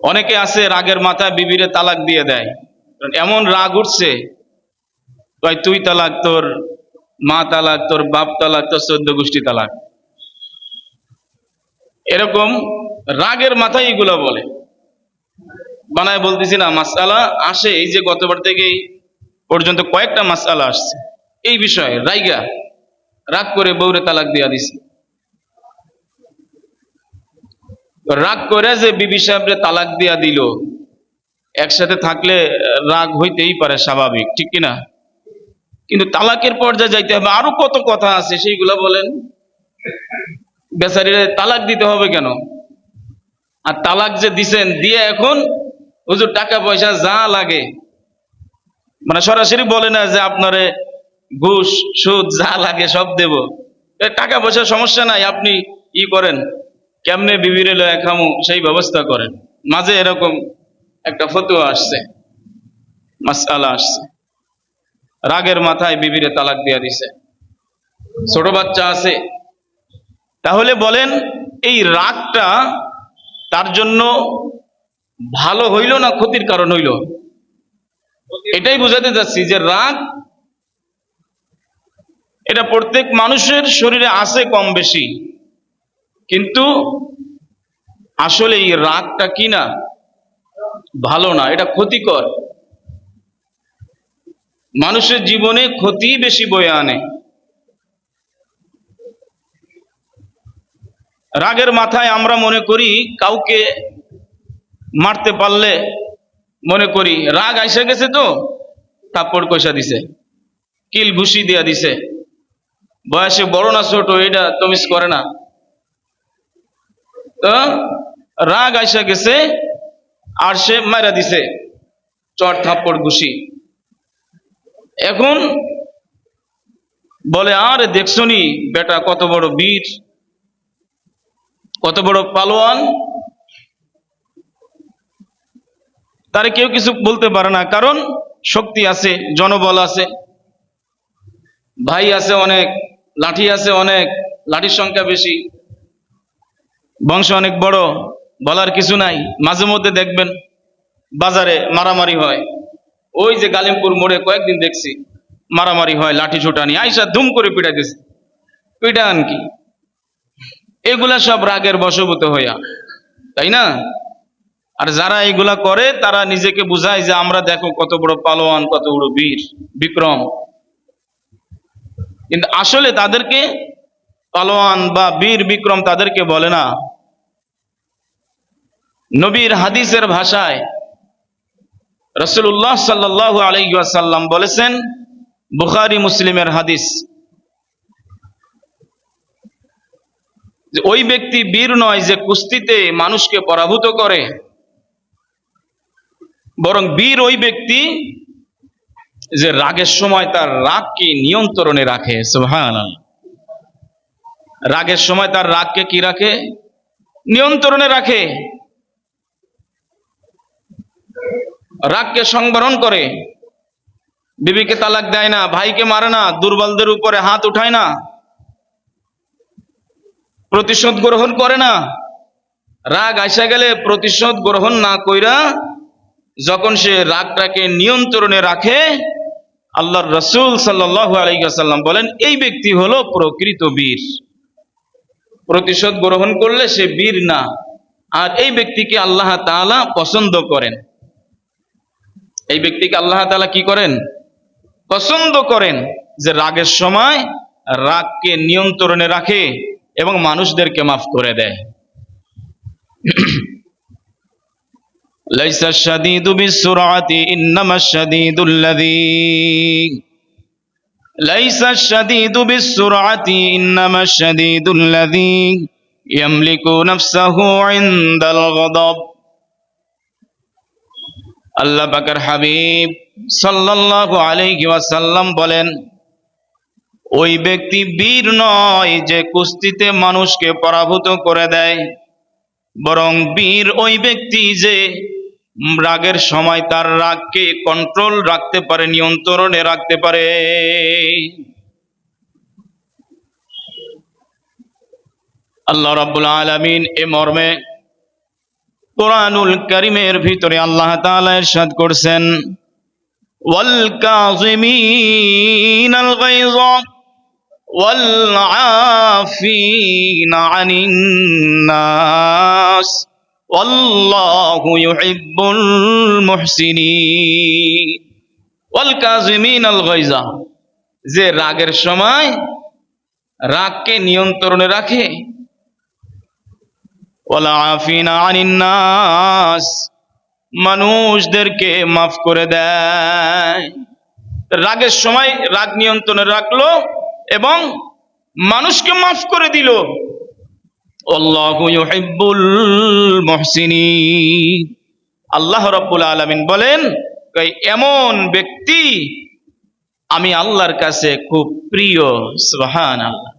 অনেকে আছে রাগের মাথায় বিবিরে তালাক দিয়ে দেয়, এমন রাগ উঠছে, কয় তুই তালাক, তোর মা তালাক, তোর বাপ তালাক, তোর 14 গোষ্ঠী তালাক। এরকম রাগের মাথায় এগুলা বলে, বানায় বলতেছি না। মাসআলা আসে, এই যে গতবার থেকেই পর্যন্ত কয়েকটা মাসআলা আসছে এই বিষয়ে। রাগ করে বউরে তালাক দিয়া দিছে। রাগ করে যে বিবি সাহেবরে তালাক দিয়া দিল, একসাথে থাকলে রাগ হইতেই পারে, স্বাভাবিক, ঠিক কিনা? কিন্তু তালাকের পর্যায়ে যাইতে হবে, আরো কত কথা আছে সেইগুলা বলেন। বেচারিরে তালাক দিতে হবে কেন? আর তালাক যে দিছেন, দিয়ে এখন হুজুর টাকা পয়সা যা লাগে, মানে সরাসরি বলে না যে আপনারে ঘুষ সুদ যা লাগে সব দেব, টাকা পয়সার সমস্যা নাই, আপনি ই করেন, কেমনে বিবিরে লয়া খামু সেই ব্যবস্থা করেন। মাঝে এরকম একটা ফতোয়া আসছে, মাসআলা আসছে, রাগের মাথায় বিবিরে তালাক দিয়া দিছে, ছোট বাচ্চা আছে। তাহলে বলেন, এই রাগটা তার জন্য ভালো হইল না ক্ষতির কারণ হইল? এটাই বোঝাতে যাচ্ছি যে রাগ এটা প্রত্যেক মানুষের শরীরে আছে কম বেশি, কিন্তু আসলে এই রাগটা কি না, ভালো না, এটা ক্ষতিকর, মানুষের জীবনে ক্ষতি বেশি বয়ে আনে। রাগের মাথায় আমরা মনে করি কাউকে মারতে পারলে, মনে করি রাগ আইসা গেছে তো থাপ্পড় কষা দিছে, কিল ঘুষি দিয়া দিছে, বয়সে বড় না ছোট এটা তমিজ করে না, তো রাগ আইসা গেছে আর সে মারা দিছে চট থাপ্পড় ঘুষি। এখন বলে, আরে দেখছনি বেটা কত বড় বীর, কত বড় পালোয়ান। তারে কেউ কিছু বলতে পারে না, কারণ শক্তি আছে, জনবল আছে, ভাই আছে অনেক, লাঠি আছে অনেক, লাঠির সংখ্যা বেশি, বংশ অনেক বড়, বলার কিছু নাই। মাঝে মধ্যে দেখবেন বাজারে মারামারি হয়, ওই যে গালিমপুর মোড়ে কয়েকদিন দেখছি মারামারি হয়, লাঠি ছোটা নিয়ে আইসা ধুম করে পিটাইতেছে। পিটান কি? এগুলা সব রাগের বশবর্ত হইয়া, তাই না? আর যারা এগুলা করে তারা নিজেকে বুঝায় যে আমরা দেখো কত বড় পালোয়ান, কত বড় বীর বিক্রম, কিন্তু আসলে তাদেরকে পালোয়ান বা বীর বিক্রম তাদেরকে বলে না। নবীর হাদিসের ভাষায় রাসূলুল্লাহ সাল্লাল্লাহু আলাইহি ওয়াসাল্লাম বলেছেন, বুখারী মুসলিমের হাদিস, যে ওই ব্যক্তি বীর নয় যে কুস্তিতে মানুষকে পরাভূত করে, বরং বীর ওই ব্যক্তি যে রাগের সময় তার রাগকে নিয়ন্ত্রণে রাখে। সুবহানাল্লাহ। রাগের সময় তার রাগকে কি রাখে? নিয়ন্ত্রণে রাখে, রাগকে সংবরণ করে, বিবিকে তালাক দেয় না, ভাইকে মারে না, দুর্বলদের উপরে হাত উঠায় না, প্রতিশোধ গ্রহণ করে না। রাগ আইসা গেলে প্রতিশোধ গ্রহণ না কইরা যখন সে রাগটাকে নিয়ন্ত্রণে রাখে, আল্লাহর রাসূল সাল্লাল্লাহু আলাইহি ওয়াসাল্লাম বলেন, এই ব্যক্তি হলো প্রকৃত বীর। প্রতিশোধ গ্রহণ করলে সে বীর না, আর এই ব্যক্তিকে আল্লাহ তাআলা পছন্দ করেন। এই ব্যক্তিকে আল্লাহ তাআলা কি করেন? পছন্দ করেন, যে রাগের সময় রাগকে নিয়ন্ত্রণে রাখে এবং মানুষদেরকে মাফ করে দেয়। লাইসা শাদীদু বিসসুরআতি ইন্নামাশ শাদীদুল্লাযী লাইসা শাদীদু বিসসুরআতি ইন্নামাশ শাদীদুল্লাযী ইয়ামলিকু নাফসাহু ইনদাল গাদাব। আল্লাহ পাকের হাবিব সাল্লাল্লাহু আলাইহি ওয়াসাল্লাম বলেন, ওই ব্যক্তি বীর নয় যে কুস্তিতে মানুষকে পরাভূত করে দেয়, বরং বীর ওই ব্যক্তি যে রাগের সময় তার রাগকে কন্ট্রোল রাখতে পারে, নিয়ন্ত্রণে রাখতে পারে। আল্লাহ রাব্বুল আলামিন এ মর্মে কোরআনুল কারীমের ভিতরে আল্লাহ তাআলা ইরশাদ করছেন, ওয়াল কাযিমিনাল গায়য ওয়াল আফিনা আনিন নাস ওয়াল্লাহু ইউহিব্বুল মুহসিনিন। ওয়াল কাযিমিনাল গায়য, যে রাগের সময় রাগকে নিয়ন্ত্রণে রাখে, ওয়াল আফিনা আনিন নাস, মানুষদেরকে মাফ করে দেয়। রাগের সময় রাগ নিয়ন্ত্রণে রাখলো এবং মানুষকে মাফ করে দিল। আল্লাহু ইউহিব্বুল মুহসিনিন, আল্লাহ রাব্বুল আলামিন বলেন, এমন ব্যক্তি আমি আল্লাহর কাছে খুব প্রিয়। সুবহানাল্লাহ।